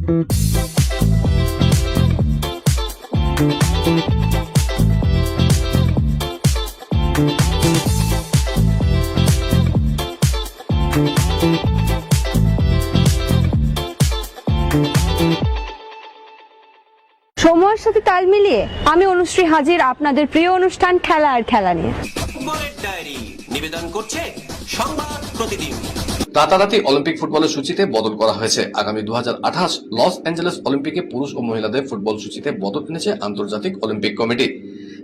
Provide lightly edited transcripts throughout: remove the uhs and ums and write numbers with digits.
সময়ের সাথে তাল মিলিয়ে আমি অনুশ্রী হাজির আপনাদের প্রিয় অনুষ্ঠান খেলা আর খেলা নিয়ে। ফুটবলের ডায়েরি নিবেদন করছে সংবাদ প্রতিদিন। রাতারাতি অলিম্পিক ফুটবলের সূচিতে বদল করা হয়েছে। আগামী 2028 লস অ্যাঞ্জেলেস অলিম্পিকে পুরুষ ও মহিলাদের ফুটবল সূচিতে বদল এনেছে আন্তর্জাতিক অলিম্পিক কমিটি।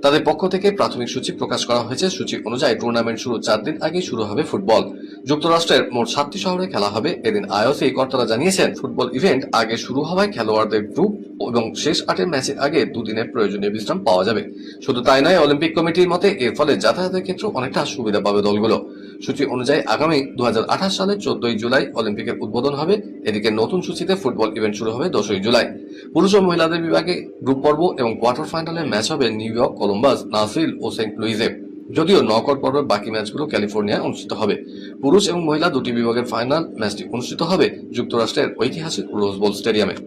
তাদের পক্ষ থেকে প্রাথমিক সূচি প্রকাশ করা হয়েছে। সূচি অনুযায়ী টুর্নামেন্ট শুরু 4 দিন আগে শুরু হবে ফুটবল। যুক্তরাষ্ট্রের মোট 7টি শহরে খেলা হবে। এদিন আইওসি কর্তারা জানিয়েছেন, ফুটবল ইভেন্ট আগে শুরু হওয়ায় খেলোয়াড়দের গ্রুপ এবং শেষ 8 ম্যাচের আগে 2 দিনের প্রয়োজনীয় বিশ্রাম পাওয়া যাবে। শুধু তাই নয়, অলিম্পিক কমিটির মতে এর ফলে যাতায়াতের ক্ষেত্রে অনেকটা সুবিধা পাবে দলগুলো। সূচি অনুযায়ী আগামী 2028 সালের 14 জুলাই অলিম্পিকের উদ্বোধন হবে। এদিকে নতুন সূচিতে ফুটবল ইভেন্ট শুরু হবে 10 জুলাই। পুরুষ ও মহিলাদের বিভাগে গ্রুপ পর্ব এবং কোয়ার্টার ফাইনালের ম্যাচ হবে নিউ ইয়র্ক, কলম্বাস, নাসভিল ও সেন্ট লুইসে। যদিও নকআউট পর্বের বাকি ম্যাচগুলো ক্যালিফোর্নিয়ায় অনুষ্ঠিত হবে। পুরুষ এবং মহিলা দুটি বিভাগের ফাইনাল ম্যাচটি অনুষ্ঠিত হবে যুক্তরাষ্ট্রের ঐতিহাসিক রোজ বোল স্টেডিয়ামে।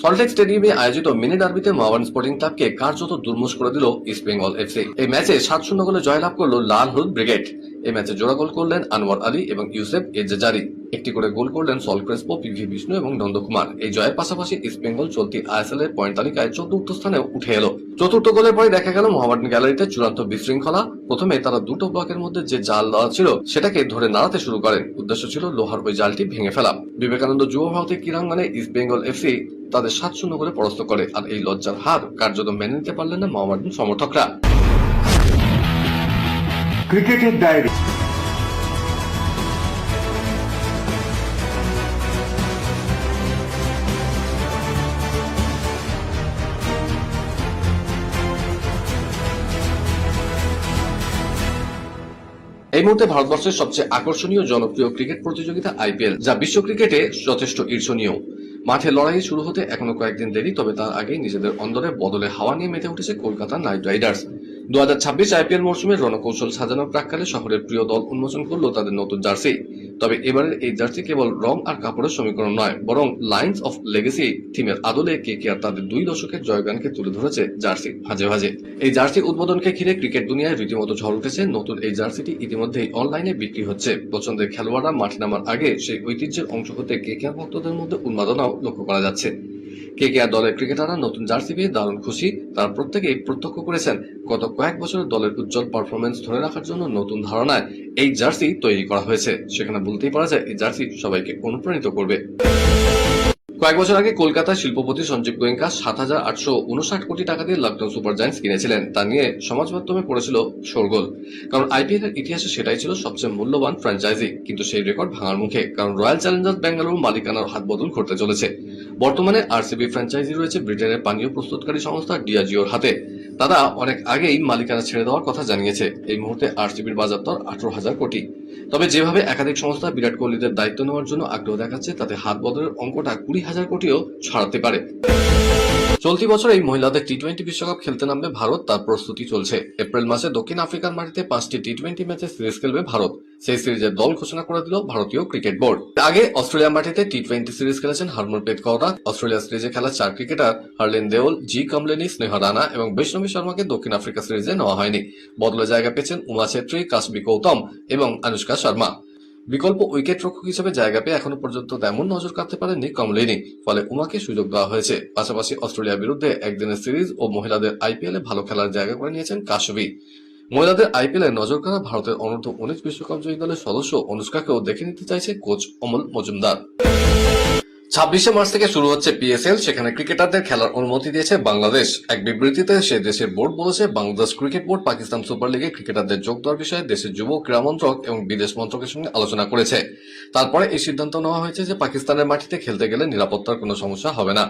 সল্টলেক স্টেডিয়ামে আয়োজিত মিনি ডার্বিতে মোহামেডান স্পোর্টিং ক্লাবকে কার্যত দুর্মুষ করে দিল ইস্ট বেঙ্গল এফসি। এই ম্যাচে 7-0 গোলে জয়লাভ করল লাল হলুদ ব্রিগেড। এই ম্যাচে জোড়া গোল করলেন আনোয়ার আলী এবং ইউসেফ এজাজারি। একটি করে গোল করলেন সল ক্রেসপো, পিভি বিষ্ণু এবং নন্দকুমার। এই জয়ের পাশাপাশি ইস্ট বেঙ্গল চলতি আইএসএল এর পয়েন্ট তালিকায় 14র্থ স্থানে উঠে এলো। চতুর্থ গোলের পরে দেখা গেল মোহামেডান গ্যালারিতে চূড়ান্ত বিশৃঙ্খলা। প্রথমে তারা দুটো ব্লকের মধ্যে যে জাল দেওয়া ছিল সেটাকে ধরে নাড়াতে শুরু করেন। উদ্দেশ্য ছিল লোহার ওই জালটি ভেঙে ফেলা। বিবেকানন্দ যুব ভারতী ক্রীড়াঙ্গনে ইস্ট বেঙ্গল এফসি তাদের 7-0 করে পরাস্ত করে। আর এই লজ্জার হার কার্যত মেনে নিতে পারলেন না মোহামেডান সমর্থকরা। ক্রিকেটের ডায়েরি। এই মুহূর্তে ভারতবর্ষের সবচেয়ে আকর্ষণীয় জনপ্রিয় ক্রিকেট প্রতিযোগিতা আইপিএল, যা বিশ্ব ক্রিকেটে যথেষ্ট ঈর্ষণীয়। মাঠে লড়াই শুরু হতে এখনো কয়েকদিন দেরি, তবে তার আগেই নিজেদের অন্দরে বদলে হাওয়া নিয়ে মেতে উঠেছে কলকাতা নাইট রাইডার্স। 2026 আইপিএল মরশুমের রণকৌশল সাজানোর প্রাক্কালে শহরের প্রিয় দল উন্মোচন করলো তাদের নতুন জার্সি। তবে এবারের এই জার্সি কেবল রং আর কাপড়ের সমীকরণ নয়, বরং লাইন্স অফ লেগেসি থিমের আদলে কেকেআর তাদের 2 দশকের জয়গানকে তুলে ধরেছে জার্সি ভাজে ভাজে। এই জার্সি উদ্বোধনকে ঘিরে ক্রিকেট দুনিয়ায় রীতিমতো ঝড় উঠেছে। নতুন এই জার্সিটি ইতিমধ্যেই অনলাইনে বিক্রি হচ্ছে। পছন্দের খেলোয়াড়রা মাঠে নামার আগে সেই ঐতিহ্যের অংশ হতে কেকেআর ভক্তদের মধ্যে উন্মাদনাও লক্ষ্য করা যাচ্ছে। কেকেআর দলের ক্রিকেটাররা নতুন জার্সি পেয়ে দারুণ খুশি। তারা প্রত্যেকেই প্রত্যক্ষ করেছেন গত কয়েক বছরের দলের উজ্জ্বল পারফরমেন্স ধরে রাখার জন্য নতুন ধারণায় এই জার্সি তৈরি করা হয়েছে। সেখানে বলতেই পারা যায় এই জার্সি সবাইকে অনুপ্রাণিত করবে। কয়েক বছর আগে কলকাতার শিল্পপতি সঞ্জীব গোয়েঙ্কা 7,859 কোটি টাকা দিয়ে লখনৌ সুপার জায়ান্টস কিনেছিলেন। তা নিয়ে সমাজ মাধ্যমে পড়েছিল শোরগোল, কারণ আইপিএল এর ইতিহাসে সেটাই ছিল সবচেয়ে মূল্যবান ফ্র্যাঞ্চাইজি। কিন্তু সেই রেকর্ড ভাঙার মুখে, কারণ রয়্যাল চ্যালেঞ্জার্স বেঙ্গালুরু মালিকানার হাত বদল ঘটতে চলেছে। বর্তমানে আরসিবি ফ্র্যাঞ্চাইজি রয়েছে ব্রিটেনের পানীয় প্রস্তুতকারী সংস্থা ডিয়াজিওর হাতে। তারা অনেক আগেই মালিকানা ছেড়ে দেওয়ার কথা জানিয়েছে। এই মুহূর্তে আরসিবির বাজার দর 18,000 কোটি। তবে যেভাবে একাধিক সংস্থা বিরাট কোহলিদের দায়িত্ব নেওয়ার জন্য আগ্রহ দেখাচ্ছে, তাতে হাত বদলের অঙ্কটা 20,000 কোটিও ছাড়াতে পারে। চলতি বছর এই মহিলাদের টি-20 বিশ্বকাপ খেলতে নামবে ভারত, তার প্রস্তুতি চলছে। এপ্রিল মাসে দক্ষিণ আফ্রিকার মাটিতে 5টি টি-20 ম্যাচের সিরিজ খেলবে ভারত। সেই সিরিজের দল ঘোষণা করে দিল ভারতীয় ক্রিকেট বোর্ড। আগে অস্ট্রেলিয়ার মাটিতে টি-20 সিরিজ খেলেছেন হরমনপ্রীত কৌর। অস্ট্রেলিয়া সিরিজে খেলা 4 ক্রিকেটার হার্লিন দেওল, জি কমলেনি, স্নেহা রানা এবং বৈষ্ণবী শর্মাকে দক্ষিণ আফ্রিকা সিরিজে নেওয়া হয়নি। বদলে জায়গা পেয়েছেন উমা ছেত্রী, কাশবি গৌতম এবং অনুষ্কা শর্মা। বিকল্প উইকেট রক্ষক হিসেবে জায়গা পেয়ে এখনো পর্যন্ত তেমন নজর কাটতে পারেননি কমলিনী, ফলে উমাকে সুযোগ দেওয়া হয়েছে। পাশাপাশি অস্ট্রেলিয়ার বিরুদ্ধে একদিনের সিরিজ ও মহিলাদের আইপিএল এ ভালো খেলার জায়গা করে নিয়েছেন কাশবি। মহিলাদের আইপিএল এ নজর কাড়া ভারতের অনূর্ধ্ব-19 বিশ্বকাপ জয়ী দলের সদস্য অনুষ্কাকেও দেখে নিতে চাইছে কোচ অমল মজুমদার। 26 মার্চ থেকে শুরু হচ্ছে পিএসএল, সেখানে ক্রিকেটারদের খেলার অনুমতি দিয়েছে বাংলাদেশ। এক বিবৃতিতে সে দেশের বোর্ড বলেছে, Bangladesh cricket board Pakistan super লিগে ক্রিকেটারদের যোগ দেওয়ার বিষয়ে দেশের যুব ক্রীড়া মন্ত্রক এবং বিদেশ মন্ত্রকের সঙ্গে আলোচনা করেছে। তারপরে এই সিদ্ধান্ত নেওয়া হয়েছে যে পাকিস্তানের মাটিতে খেলতে গেলে নিরাপত্তার কোনো সমস্যা হবে না।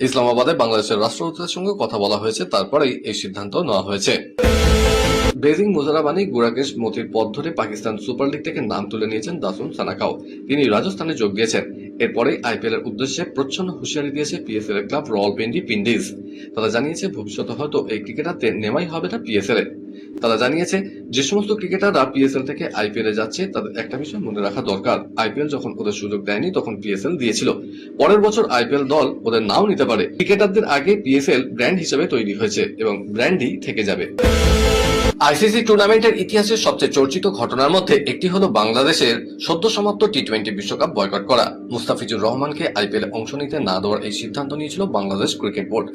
ইসলামাবাদে বাংলাদেশের রাষ্ট্রদূতের সঙ্গে কথা বলা হয়েছে, তারপরেই এই সিদ্ধান্ত নেওয়া হয়েছে। বেজিং মুজারাবানি গুরাকেশ মতির পথ ধরে পাকিস্তান সুপার লিগ থেকে নাম তুলে নিয়েছেন দাসুন সানাকাও। তিনি রাজস্থানে যোগ দিয়েছেন। এরপরে আইপিএল এর উদ্দেশ্যে প্রচ্ছন্ন হুঁশিয়ারি দিয়েছে পিএসএল এর ক্লাব রাওয়ালপিন্ডি পিন্ডিজ। তারা জানিয়েছে ভবিষ্যতে হয়তো এই ক্রিকেটারদের নেওয়াই হবে না পিএসএল এ। তারা জানিয়েছে যে সমস্ত ক্রিকেটাররা পিএসএল থেকে আইপিএল এ যাচ্ছে তাদের একটা বিষয় মনে রাখা দরকার, আইপিএল যখন ওদের সুযোগ দেয়নি তখন পিএসএল দিয়েছিল। পরের বছর আইপিএল দল ওদের নাও নিতে পারে। ক্রিকেটারদের আগে পিএসএল ব্র্যান্ড হিসেবে তৈরি হয়েছে এবং ব্র্যান্ডই থেকে যাবে। আইসিসি টুর্নামেন্টের ইতিহাসের সবচেয়ে চর্চিত ঘটনার মধ্যে একটি হলো বাংলাদেশের সদ্য সমাপ্ত টি-20 বিশ্বকাপ বয়কট করা। মুস্তাফিজুর রহমানকে আইপিএল অংশ নিতে না দেওয়ার এই সিদ্ধান্ত নিয়েছিল বাংলাদেশ ক্রিকেট বোর্ড।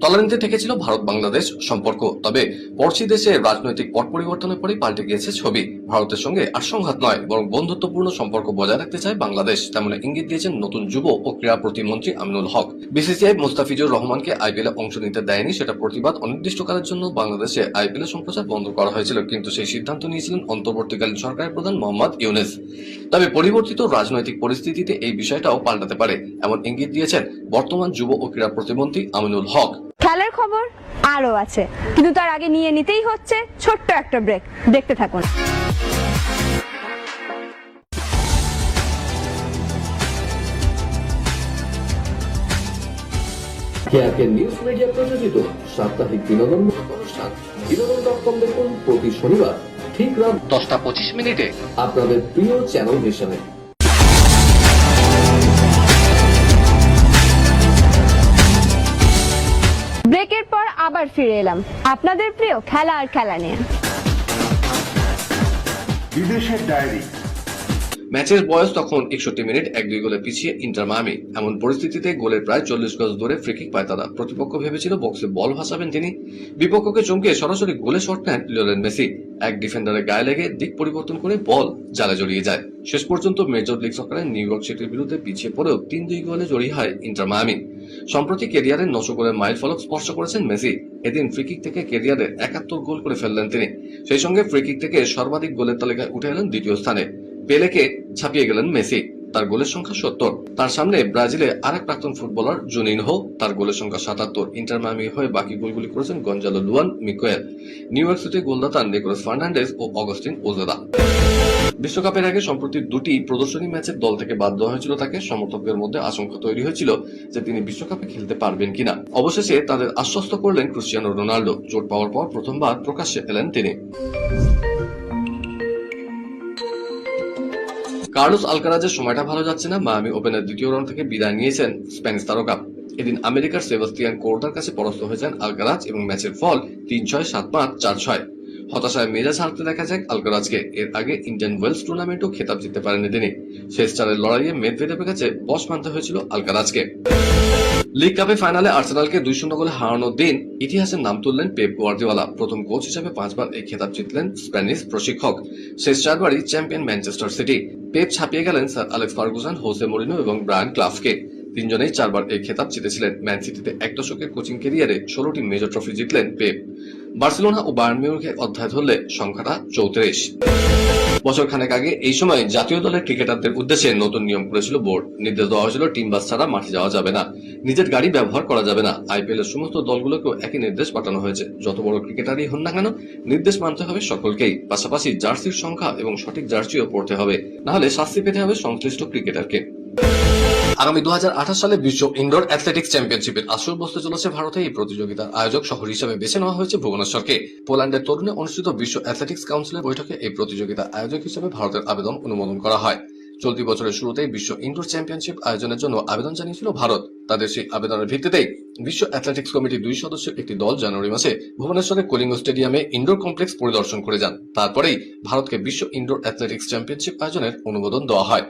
তলানিতে থেকেছিল ভারত বাংলাদেশ সম্পর্ক, তবে পড়শি দেশে রাজনৈতিক পট পরিবর্তনের পরেই পাল্টে গিয়েছে ছবি। ভারতের সঙ্গে আর সংঘাত নয়, বরং বন্ধুত্বপূর্ণ সম্পর্ক বজায় রাখতে চায় বাংলাদেশ, তেমন ইঙ্গিত দিয়েছেন নতুন যুব ও ক্রীড়া প্রতিমন্ত্রী আমিনুল হক। বিসিসিআই মুস্তাফিজুর রহমানকে আইপিএল অংশ নিতে দেয়নি, সেটা প্রতিবাদ অনির্দিষ্টকালের জন্য বাংলাদেশে আইপিএল সম্প্রচার বন্ধ করা হয়েছিল, কিন্তু সেই সিদ্ধান্ত নিয়েছিলেন অন্তর্বর্তীকালীন সরকারের প্রধান মোহাম্মদ ইউনুস। তবে পরিবর্তিত রাজনৈতিক পরিস্থিতিতে এই বিষয়টাও পাল্টাতে পারে, এমন ইঙ্গিত দিয়েছেন বর্তমান যুব ও ক্রীড়া প্রতিমন্ত্রী আমিনুল হক। খেলার খবর আরো আছে, কিন্তু তার আগে নিয়ে নিতেই হচ্ছে ছোট্ট একটা ব্রেক। দেখতে থাকুন। কেআরকে নিউজ মিডিয়া প্রযোজিত সাপ্তাহিক বিনোদন অনুষ্ঠান বিনোদন.com দেখুন প্রতি শনিবার ঠিক রাত 10:25 আপনাদের প্রিয় চ্যানেল হিসেবে। ব্রেকের পর আবার ফিরে এলাম আপনাদের প্রিয় খেলা আর খেলা নিয়ে। বিদেশের ডায়েরি। ম্যাচের বয়স তখন 61 মিনিট, 1-2 গোলে পিছিয়ে ইন্টার মায়ামি। এমন পরিস্থিতিতে গোলের প্রায় 40 গজ দূরে ফ্রিকিক পায় তারা। প্রতিপক্ষ ভেবেছিল বক্সে বল ভাসাবেন তিনি, বিপক্ষকে চমকে সরাসরি গোলে শট নেন লিওনেল মেসি। এক ডিফেন্ডারের গায়ে লেগে দিক পরিবর্তন করে বল জালে জড়িয়ে যায়। শেষ পর্যন্ত মেজর লিগ সকারে নিউ ইয়র্ক সিটির বিরুদ্ধে পিছিয়ে পড়েও 3-2 গোলে জড়িয়ে হয় ইন্টার মায়ামি। সম্প্রতি ক্যারিয়ারের 900 গোলের মাইল ফলক স্পর্শ করেছেন মেসি। এদিন ফ্রিকিক থেকে ক্যারিয়ারের 71 গোল করে ফেললেন তিনি। সেই সঙ্গে ফ্রিকিক থেকে সর্বাধিক গোলের তালিকায় উঠে এলেন দ্বিতীয় স্থানে। পেলেকে ছাপিয়ে গেলেন মেসি, তার গোলের সংখ্যা 70। তার সামনে ব্রাজিলে আরেক প্রাক্তন ফুটবলার জুনিনহো, তার গোলের সংখ্যা 77। ইন্টার মায়ামি হয়ে বাকি গোলগুলি করেছেন Gonzalo Luan Mikel, New York City গোলদাতা নিকোলাস ফার্নান্ডেজ ও অগস্টিন ওজেদা। বিশ্বকাপের আগে সম্প্রতি দুটি প্রদর্শনী ম্যাচের দল থেকে বাদ দেওয়া হয়েছিল তাকে। সমর্থকদের মধ্যে আশঙ্কা তৈরি হয়েছিল যে তিনি বিশ্বকাপে খেলতে পারবেন কিনা। অবশেষে তাদের আশ্বস্ত করলেন ক্রিস্টিয়ানো রোনাল্ডো। চোট পাওয়ার পর প্রথমবার প্রকাশ্যে এলেন তিনি। কার্লোস আলকারাজের সময়টা ভালো যাচ্ছে না। মায়ামি ওপেনের দ্বিতীয় রাউন্ড থেকে বিদায় নিয়েছেন স্প্যানিশ তারকা। এদিন আমেরিকার সেবাস্টিয়ান কোর্তার কাছে পরাস্ত হয়েছেন আলকারাজ এবং ম্যাচের ফল 3-6, 7-5, 4-6। হতাশায় মেজাজ হারতে দেখা যায় আলকারাজকে। এর আগে ইন্ডিয়ান ওয়েলস টুর্নামেন্টও খেতাব জিততে পারেনি তিনি। শেষ চারের লড়াইয়ে মেদভেদেভের কাছে বস মানতে হয়েছিল আলকারাজকে। লিগ কাপে ফাইনালে আর্সেনালকে 2-0 গোলে হারানোর দিন ইতিহাসের নাম তুললেন পেপ গুয়ার্দিওলা। প্রথম কোচ হিসেবে 5 বার এই খেতাব জিতলেন স্প্যানিশ প্রশিক্ষক। শেষ 4 বারই চ্যাম্পিয়ন ম্যানচেস্টার সিটি। পেপ ছাপিয়ে গেলেন sir Alex Ferguson, Jose Moreno এবং ব্রায়ান ক্লাফকে। তিনজনেই 4 বার এই খেতাব জিতেছিলেন। ম্যান সিটিতে 1 দশকের কোচিং ক্যারিয়ারে 16টি মেজর ট্রফি জিতলেন পেপ। বার্সেলোনা ও বায়ার্ন মিউনিখের অধ্যায় ধরলে সংখ্যাটা 34। বছর খানেক আগে এই সময় জাতীয় দলের ক্রিকেটারদের উদ্দেশ্যে নতুন নিয়ম করেছিল বোর্ড। নির্দেশ দেওয়া হয়েছিল টিম বাস ছাড়া মাঠে যাওয়া যাবে না, নিজের গাড়ি ব্যবহার করা যাবে না। আইপিএল এর সমস্ত দলগুলোকেও একই নির্দেশ পাঠানো হয়েছে। যত বড় ক্রিকেটারই হন না কেন, নির্দেশ মানতে হবে সকলকেই। পাশাপাশি জার্সির সংখ্যা এবং সঠিক জার্সিও পড়তে হবে, নাহলে শাস্তি পেতে হবে সংশ্লিষ্ট ক্রিকেটারকে। আগামী 2028 সালে বিশ্ব ইনডোর অ্যাথলেটিক্স চ্যাম্পিয়নশিপের আসর বসতে চলেছে ভারতে। এই প্রতিযোগিতার আয়োজক শহর হিসেবে বেছে নেওয়া হয়েছে ভুবনেশ্বরকে। পোল্যান্ডের তরুণে অনুষ্ঠিত বিশ্ব অ্যাথলেটিক্স কাউন্সিলের বৈঠকে এই প্রতিযোগিতার আয়োজক হিসেবে ভারতের আবেদন অনুমোদন করা হয়। চলতি বছরের শুরুতেই বিশ্ব ইনডোর চ্যাম্পিয়নশিপ আয়োজনের জন্য আবেদন জানিয়েছিল ভারত। তাদের সেই আবেদনের ভিত্তিতেই বিশ্ব অ্যাথলেটিক্স কমিটির 2 সদস্যের একটি দল জানুয়ারি মাসে ভুবনেশ্বরের কলিঙ্গ স্টেডিয়ামে ইনডোর কমপ্লেক্স পরিদর্শন করে যান। তারপরেই ভারতকে বিশ্ব ইনডোর অ্যাথলেটিক্স চ্যাম্পিয়নশিপ আয়োজনের অনুমোদন দেওয়া হয়।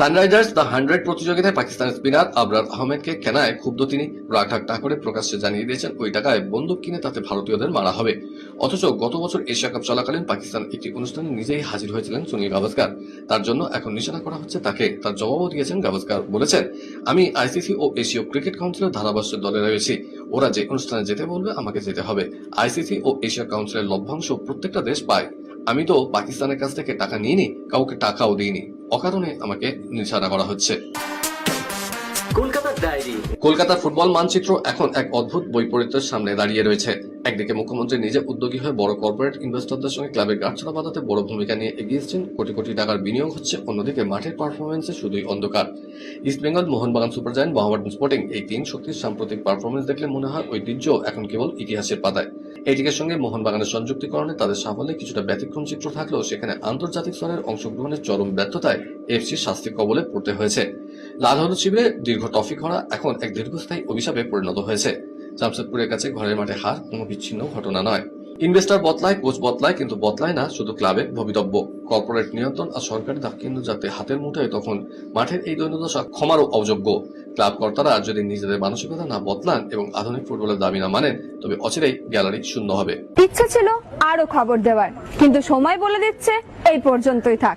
সানরাইজার্স দ্য 100 প্রতিযোগিতায় পাকিস্তানের স্পিনার আবরার আহমেদকে কেনায় ক্ষুব্ধ তিনি। রাগ ঠাট্টা করে প্রকাশ্যে জানিয়ে দিয়েছেন ওই টাকায় বন্দুক কিনে তাতে ভারতীয়দের মারা হবে। অথচ গত বছর এশিয়া কাপ চলাকালীন পাকিস্তান একটি অনুষ্ঠানে নিজেই হাজির হয়েছিলেন সুনীল গাভাস্কার। তার জন্য এখন নিশানা করা হচ্ছে তাকে। তার জবাবও দিয়েছেন গাভাস্কার, বলেছেন আমি আইসিসি ও এশীয় ক্রিকেট কাউন্সিলের ধারাভাষ্যের দলে রয়েছি। ওরা যে অনুষ্ঠানে যেতে বলবে আমাকে যেতে হবে। আইসিসি ও এশিয়া কাউন্সিলের লভ্যাংশ প্রত্যেকটা দেশ পায়। আমি তো পাকিস্তানের কাছ থেকে টাকা নিইনি, কাউকে টাকাও দিইনি। অকারণে আমাকে নিশানা করা হচ্ছে। কলকাতার ডায়েরি। ডায়েরি। কলকাতার ফুটবল মানচিত্র এখন এক অদ্ভুত বৈপরীত্যের সামনে দাঁড়িয়ে রয়েছে। একদিকে মুখ্যমন্ত্রী নিজে উদ্যোগী হয়ে বড় কর্পোরেট ইনভেস্টরদের সঙ্গে ক্লাবের গাঁটছড়া বাঁধাতে বড় ভূমিকা নিয়ে এগিয়ে এসেছেন, কোটি কোটি টাকার বিনিয়োগ হচ্ছে, অন্যদিকে মাঠের পারফরমেন্সে শুধুই অন্ধকার। ইস্ট বেঙ্গল, মোহনবাগান সুপারজায়ান্ট, মোহামেডান স্পোর্টিং এই তিন শক্তির সাম্প্রতিক পারফরমেন্স দেখলে মনে হয় ঐতিহ্য এখন কেবল ইতিহাসের পাতায়। এইটিকের সঙ্গে মোহনবাগানের সংযুক্তিকরণে তাদের সাফল্যে কিছুটা ব্যতিক্রম চিত্র থাকলেও সেখানে আন্তর্জাতিক স্তরের অংশগ্রহণের চরম ব্যর্থতায় এফসি শাস্তির কবলে পড়তে হয়েছে। লাল হলুদ শিবিরে দীর্ঘ ট্রফি খরা এখন এক দীর্ঘস্থায়ী অভিশাপে পরিণত হয়েছে। জামশেদপুরের কাছে ঘরের মাঠে হার কোনো বিচ্ছিন্ন ঘটনা নয়। ইনভেস্টর বদলায়, কোচ বদলায়, কিন্তু বদলায় না শুধু ক্লাবের ভবিতব্য। কর্পোরেট নিয়ন্ত্রণ আর সরকারি দায়িত্ব যাতে হাতের মুঠোয়, তখন মাঠের এই দৈন্যদশা ক্ষমারও অযোগ্য। ক্লাব কর্তারা যদি নিজেদের মানসিকতা না বদলান এবং আধুনিক ফুটবলের দাবি না মানেন, তবে অচিরেই গ্যালারি শূন্য হবে। ইচ্ছে ছিল আরো খবর দেওয়ার, কিন্তু সময় বলে দিচ্ছে এই পর্যন্তই থাক।